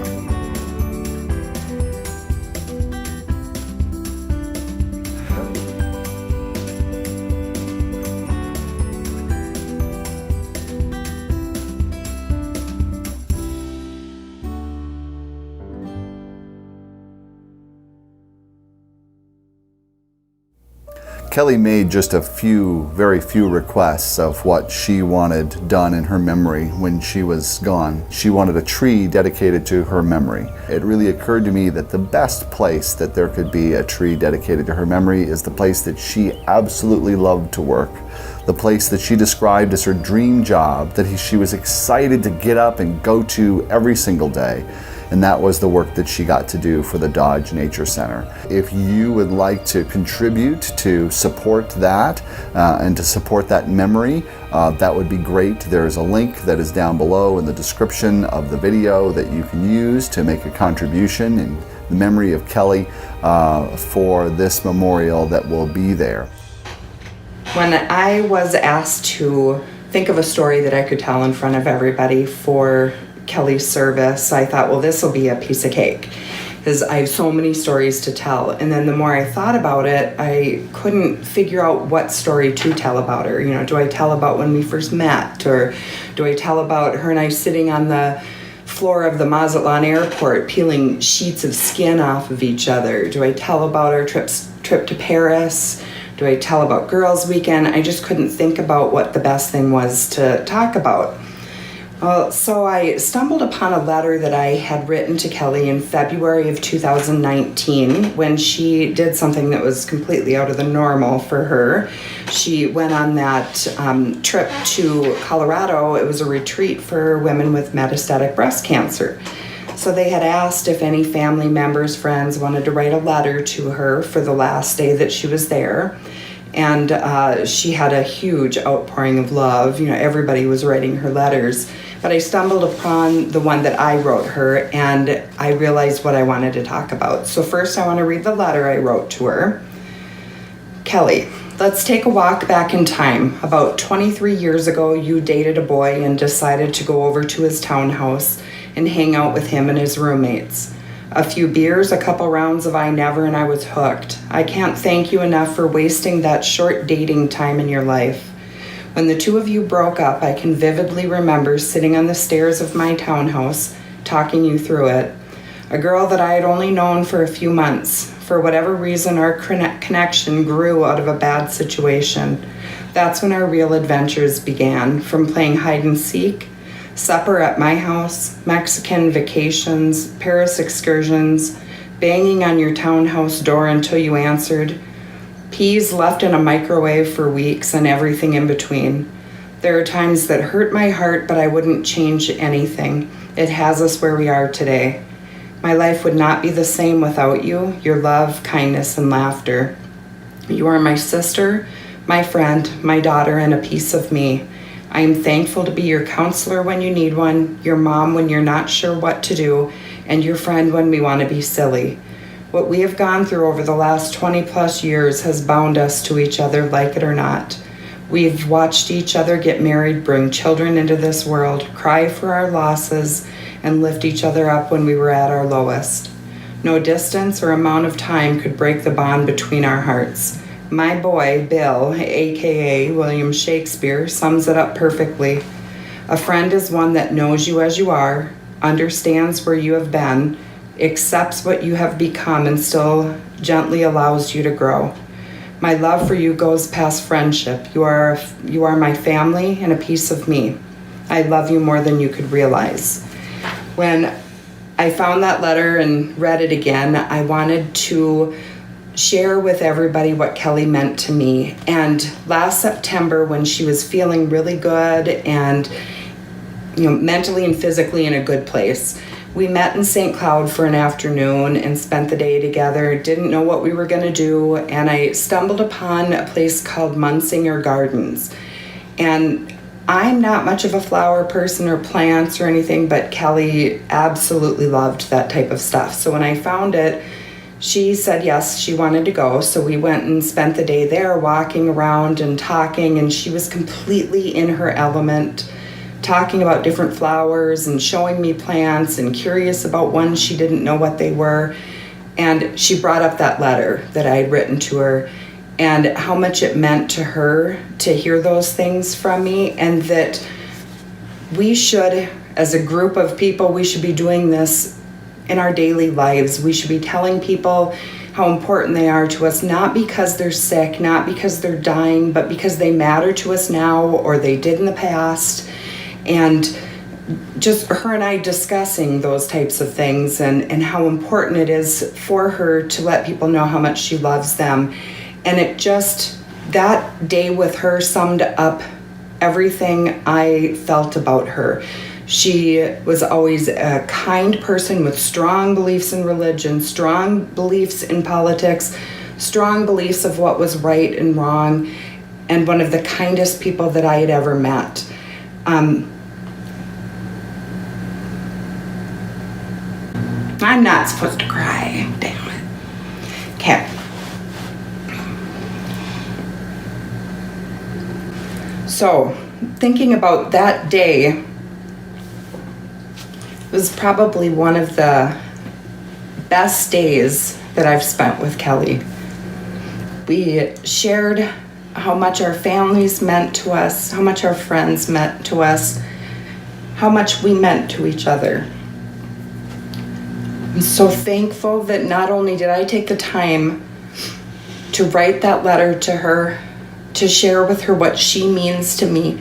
Kelly made just very few requests of what she wanted done in her memory when she was gone. She wanted a tree dedicated to her memory. It really occurred to me that the best place that there could be a tree dedicated to her memory is the place that she absolutely loved to work. The place that she described as her dream job, that she was excited to get up and go to every single day. And that was the work that she got to do for the Dodge Nature Center. If you would like to contribute to support that and to support that memory, that would be great. There's a link that is down below in the description of the video that you can use to make a contribution in the memory of Kelly for this memorial that will be there. When I was asked to think of a story that I could tell in front of everybody for Kelly's service, I thought, well, this will be a piece of cake because I have so many stories to tell. And then the more I thought about it, I couldn't figure out what story to tell about her. You know, do I tell about when we first met, or do I tell about her and I sitting on the floor of the Mazatlan airport peeling sheets of skin off of each other? Do I tell about our trip to Paris? Do I tell about Girls Weekend? I just couldn't think about what the best thing was to talk about. Well, so I stumbled upon a letter that I had written to Kelly in February of 2019 when she did something that was completely out of the normal for her. She went on that trip to Colorado. It was a retreat for women with metastatic breast cancer. So they had asked if any family members, friends wanted to write a letter to her for the last day that she was there. And she had a huge outpouring of love. You know, everybody was writing her letters. But I stumbled upon the one that I wrote her, and I realized what I wanted to talk about. So first I want to read the letter I wrote to her. Kelly, let's take a walk back in time. About 23 years ago, you dated a boy and decided to go over to his townhouse and hang out with him and his roommates. A few beers, a couple rounds of I Never, and I was hooked. I can't thank you enough for wasting that short dating time in your life. When the two of you broke up, I can vividly remember sitting on the stairs of my townhouse, talking you through it. A girl that I had only known for a few months. For whatever reason, our connection grew out of a bad situation. That's when our real adventures began, from playing hide and seek, supper at my house, Mexican vacations, Paris excursions, banging on your townhouse door until you answered, peas left in a microwave for weeks, and everything in between. There are times that hurt my heart, but I wouldn't change anything. It has us where we are today. My life would not be the same without you, your love, kindness, and laughter. You are my sister, my friend, my daughter, and a piece of me. I am thankful to be your counselor when you need one, your mom when you're not sure what to do, and your friend when we want to be silly. What we have gone through over the last 20 plus years has bound us to each other, like it or not. We've watched each other get married, bring children into this world, cry for our losses, and lift each other up when we were at our lowest. No distance or amount of time could break the bond between our hearts. My boy, Bill, aka William Shakespeare, sums it up perfectly. A friend is one that knows you as you are, understands where you have been, accepts what you have become, and still gently allows you to grow. My love for you goes past friendship. You are my family and a piece of me. I love you more than you could realize. When I found that letter and read it again, I wanted to share with everybody what Kelly meant to me. And last September, when she was feeling really good and mentally and physically in a good place, we met in St. Cloud for an afternoon and spent the day together. Didn't know what we were going to do, and I stumbled upon a place called Munsinger Gardens. And I'm not much of a flower person or plants or anything, but Kelly absolutely loved that type of stuff. So when I found it, she said yes, she wanted to go. So we went and spent the day there walking around and talking, and she was completely in her element, talking about different flowers and showing me plants and curious about ones she didn't know what they were. And she brought up that letter that I had written to her and how much it meant to her to hear those things from me, and that we should, as a group of people, we should be doing this in our daily lives. We should be telling people how important they are to us, not because they're sick, not because they're dying, but because they matter to us now or they did in the past. And just her and I discussing those types of things and how important it is for her to let people know how much she loves them. And it just, that day with her summed up everything I felt about her. She was always a kind person with strong beliefs in religion, strong beliefs in politics, strong beliefs of what was right and wrong, and one of the kindest people that I had ever met. I'm not supposed to cry, damn it. Okay. So, thinking about that day was probably one of the best days that I've spent with Kelly. We shared how much our families meant to us, how much our friends meant to us, how much we meant to each other. I'm so thankful that not only did I take the time to write that letter to her, to share with her what she means to me,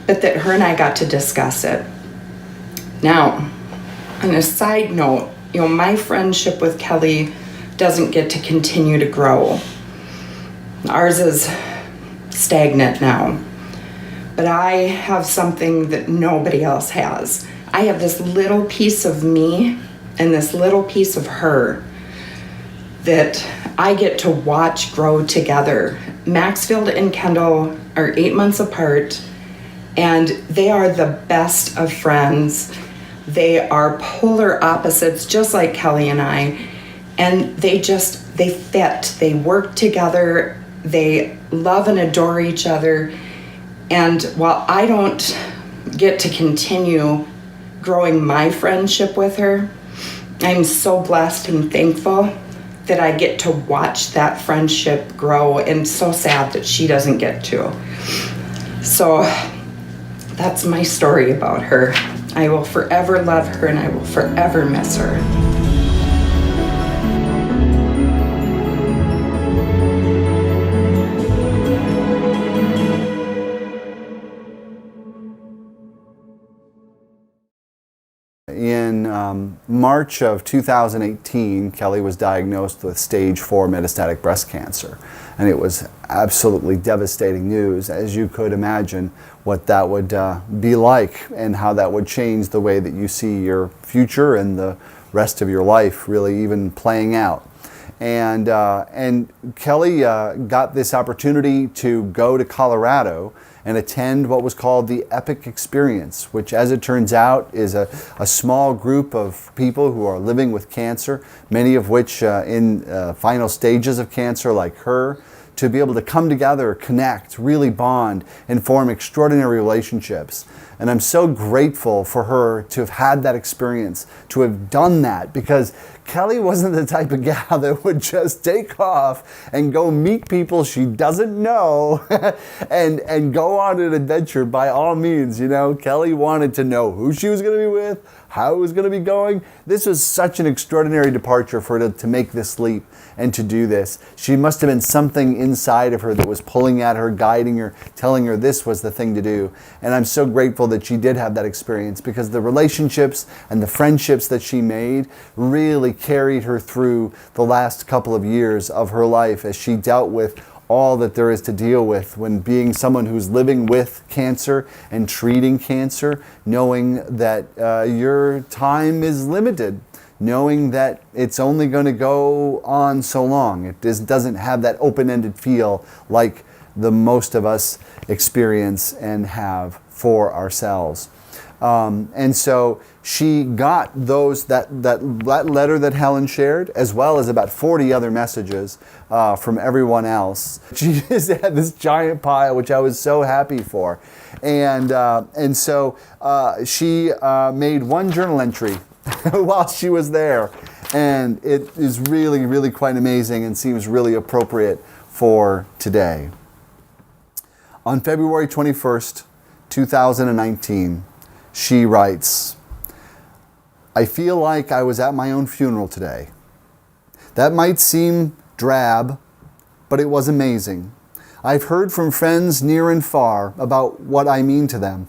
but that her and I got to discuss it. Now, on a side note, my friendship with Kelly doesn't get to continue to grow. Ours is stagnant now. But I have something that nobody else has. I have this little piece of me and this little piece of her that I get to watch grow together. Maxfield and Kendall are 8 months apart, and they are the best of friends. They are polar opposites, just like Kelly and I, and they fit. They work together. They love and adore each other. And while I don't get to continue growing my friendship with her, I'm so blessed and thankful that I get to watch that friendship grow, and so sad that she doesn't get to. So that's my story about her. I will forever love her, and I will forever miss her. In March of 2018, Kelly was diagnosed with stage 4 metastatic breast cancer. And it was absolutely devastating news, as you could imagine what that would be like and how that would change the way that you see your future and the rest of your life really even playing out. And Kelly got this opportunity to go to Colorado and attend what was called the EPIC experience, which, as it turns out, is a small group of people who are living with cancer, many of which in final stages of cancer like her, to be able to come together, connect, really bond, and form extraordinary relationships. And I'm so grateful for her to have had that experience, to have done that, because Kelly wasn't the type of gal that would just take off and go meet people she doesn't know and go on an adventure by all means. You know, Kelly wanted to know who she was going to be with, how it was going to be going. This was such an extraordinary departure for her to make this leap and to do this. She must have been something inside of her that was pulling at her, guiding her, telling her this was the thing to do. And I'm so grateful that she did have that experience, because the relationships and the friendships that she made really carried her through the last couple of years of her life as she dealt with all that there is to deal with when being someone who's living with cancer and treating cancer, knowing that your time is limited, knowing that it's only going to go on so long. It doesn't have that open-ended feel like the most of us experience and have for ourselves. And so she got that letter that Helen shared, as well as about 40 other messages from everyone else. She just had this giant pile, which I was so happy for. And so she made one journal entry while she was there. And it is really, really quite amazing and seems really appropriate for today. On February 21st, 2019, she writes, "I feel like I was at my own funeral today. That might seem drab, but it was amazing. I've heard from friends near and far about what I mean to them.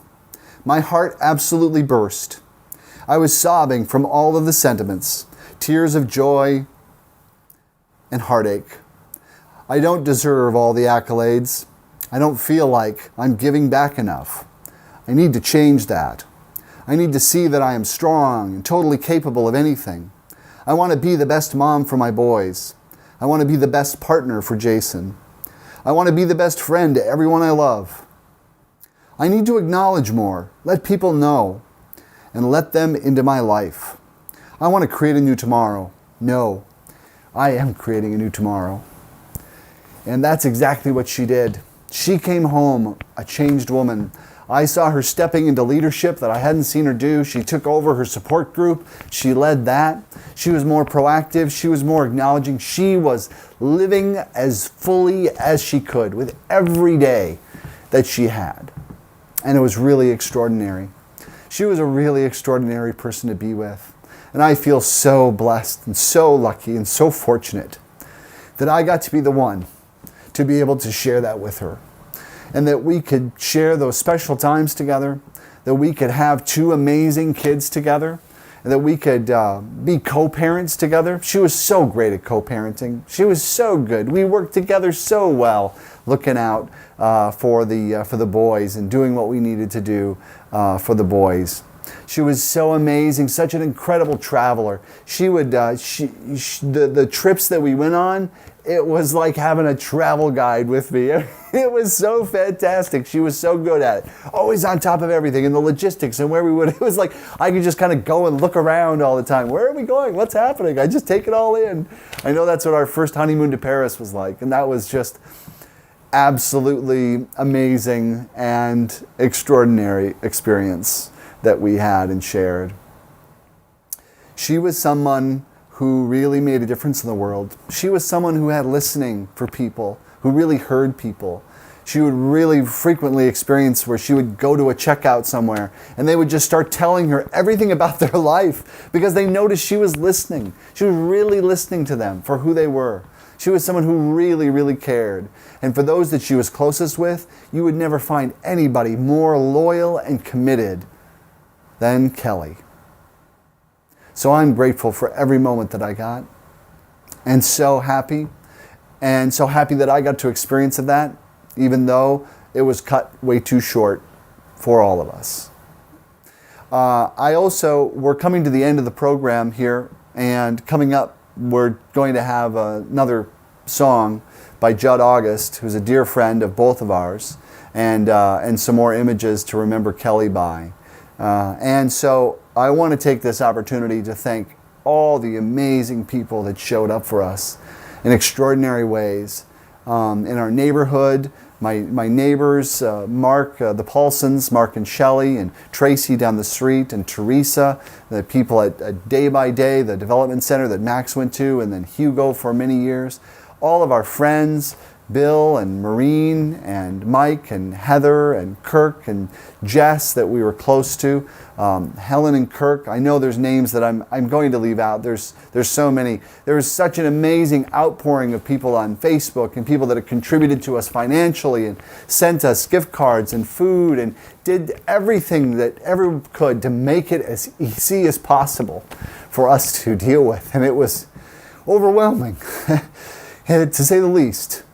My heart absolutely burst. I was sobbing from all of the sentiments, tears of joy and heartache. I don't deserve all the accolades. I don't feel like I'm giving back enough. I need to change that. I need to see that I am strong and totally capable of anything. I want to be the best mom for my boys. I want to be the best partner for Jason. I want to be the best friend to everyone I love. I need to acknowledge more, let people know, and let them into my life. I want to create a new tomorrow. No, I am creating a new tomorrow." And that's exactly what she did. She came home a changed woman. I saw her stepping into leadership that I hadn't seen her do. She took over her support group. She led that. She was more proactive. She was more acknowledging. She was living as fully as she could with every day that she had. And it was really extraordinary. She was a really extraordinary person to be with. And I feel so blessed and so lucky and so fortunate that I got to be the one to be able to share that with her. And that we could share those special times together, that we could have two amazing kids together, and that we could be co-parents together. She was so great at co-parenting. She was so good. We worked together so well, looking out for the boys and doing what we needed to do for the boys. She was so amazing, such an incredible traveler. She would the trips that we went on, it was like having a travel guide with me. It was so fantastic. She was so good at it. Always on top of everything and the logistics and where we would. It was like I could just kind of go and look around all the time. Where are we going? What's happening? I just take it all in. I know that's what our first honeymoon to Paris was like. And that was just absolutely amazing and extraordinary experience that we had and shared. She was someone who really made a difference in the world. She was someone who had listening for people, who really heard people. She would really frequently experience where she would go to a checkout somewhere and they would just start telling her everything about their life because they noticed she was listening. She was really listening to them for who they were. She was someone who really, really cared. And for those that she was closest with, you would never find anybody more loyal and committed than Kelly. So I'm grateful for every moment that I got, and so happy that I got to experience that, even though it was cut way too short for all of us. We're coming to the end of the program here, and coming up, we're going to have another song by Judd August, who's a dear friend of both of ours, and some more images to remember Kelly by. And so I want to take this opportunity to thank all the amazing people that showed up for us in extraordinary ways in our neighborhood. My neighbors, Mark, the Paulsons, Mark and Shelley, and Tracy down the street, and Teresa, the people at Day by Day, the development center that Max went to, and then Hugo for many years. All of our friends, Bill and Maureen and Mike and Heather and Kirk and Jess that we were close to, Helen and Kirk. I know there's names that I'm going to leave out. There's so many. There was such an amazing outpouring of people on Facebook and people that have contributed to us financially and sent us gift cards and food and did everything that ever could to make it as easy as possible for us to deal with. And it was overwhelming, to say the least,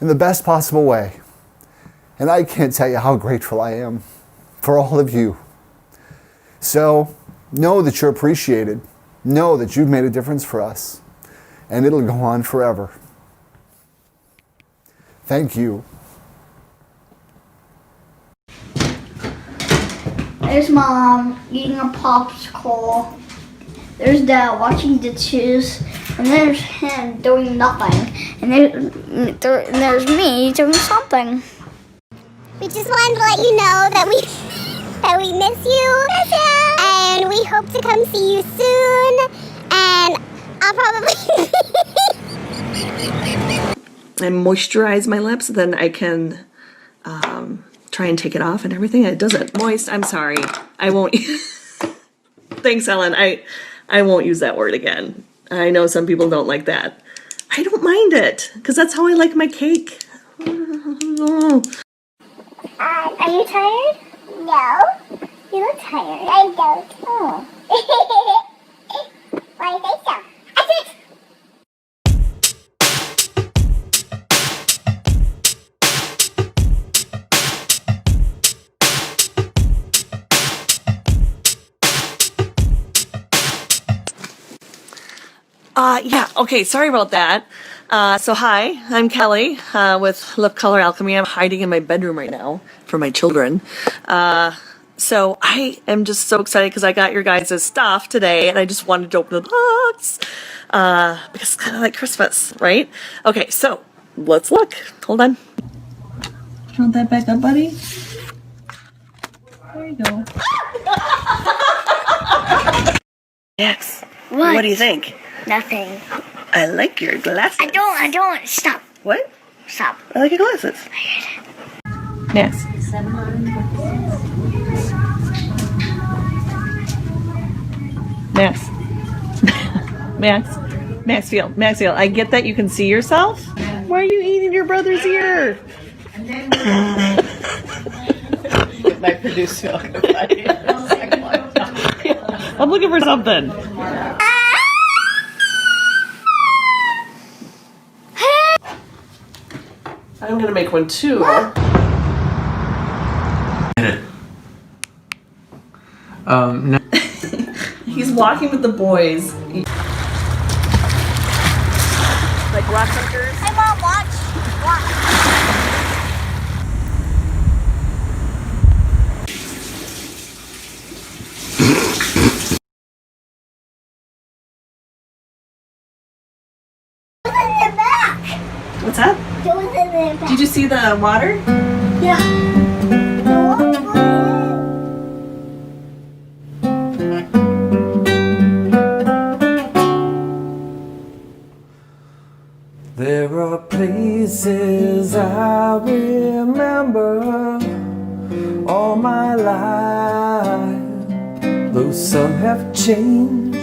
in the best possible way. And I can't tell you how grateful I am for all of you. So know that you're appreciated. Know that you've made a difference for us. And it'll go on forever. Thank you. There's Mom eating a popsicle. There's Dad watching dishes. And there's him doing nothing. And there's me doing something. We just wanted to let you know that we miss you. And we hope to come see you soon. And I'll probably I moisturize my lips, then I can try and take it off and everything. It doesn't moist. I'm sorry. I won't. Thanks, Ellen. I won't use that word again. I know some people don't like that. I don't mind it because that's how I like my cake. Are you tired? No. You look tired. I don't. Oh. Why do you think so? I think. Yeah, okay, sorry about that. So hi, I'm Kelly with Lip Color Alchemy. I'm hiding in my bedroom right now for my children. So I am just so excited because I got your guys' stuff today and I just wanted to open the box because it's kind of like Christmas, right? Okay, so let's look. Hold on. Hold that back up, buddy. There you go. Yes. What do you think? Nothing. I like your glasses. I don't. Stop. What? Stop. I like your glasses. Yes. Maxiel, I get that you can see yourself. Why are you eating your brother's ear? My producer. I'm looking for something. I'm gonna make one too. No. He's walking with the boys. Like rock hunters. Hey, Mom, watch. What's that? Did you see the water? Yeah. There are places I remember all my life, though some have changed,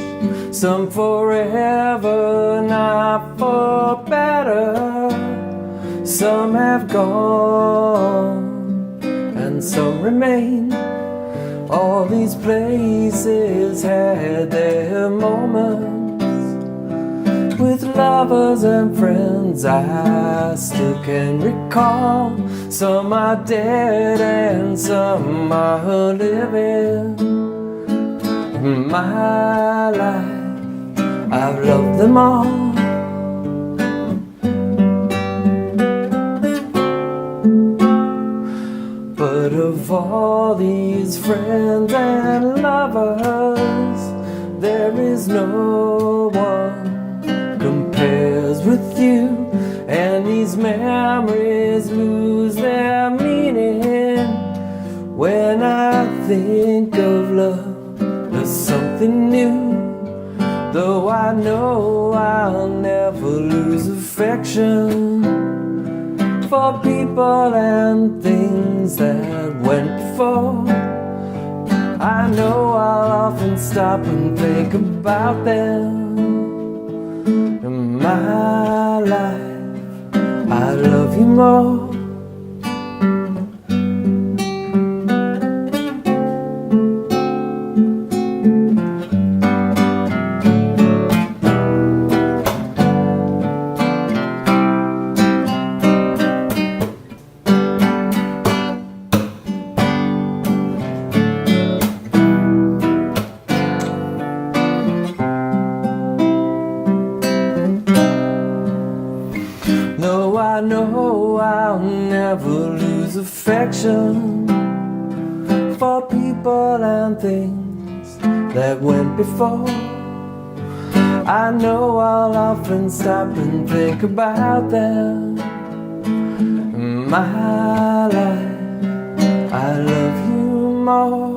some forever, not for better. Some have gone and some remain. All these places had their moments with lovers and friends I still can recall. Some are dead and some are living. In my life, I've loved them all. But of all these friends and lovers, there is no one compares with you. And these memories lose their meaning when I think of love. There's something new, though I know I'll never lose affection for people and things that went before. I know I'll often stop and think about them. In my life, I love you more. No, I know I'll never lose affection for people and things that went before. I know I'll often stop and think about them. In my life, I love you more.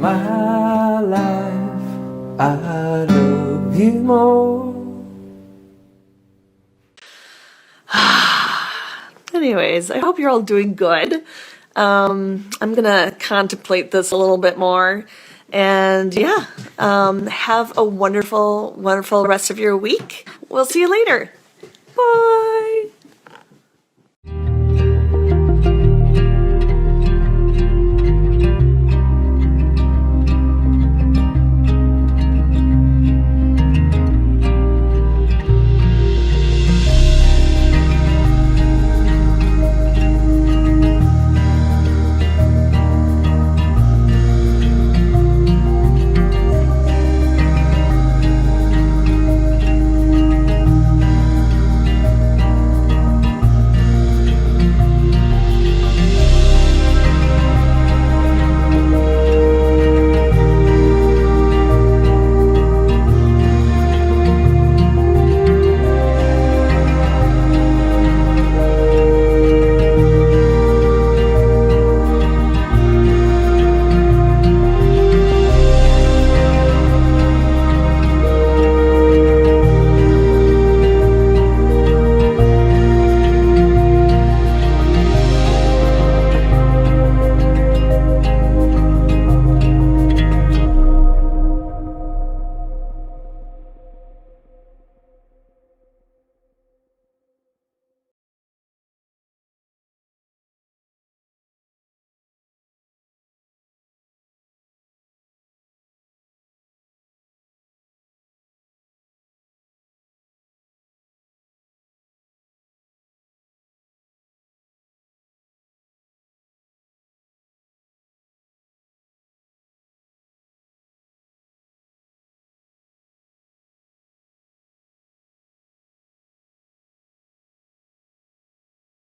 My life, I love you more. Anyways, I hope you're all doing good. I'm gonna contemplate this a little bit more, and yeah, have a wonderful, wonderful rest of your week. We'll see you later. Bye.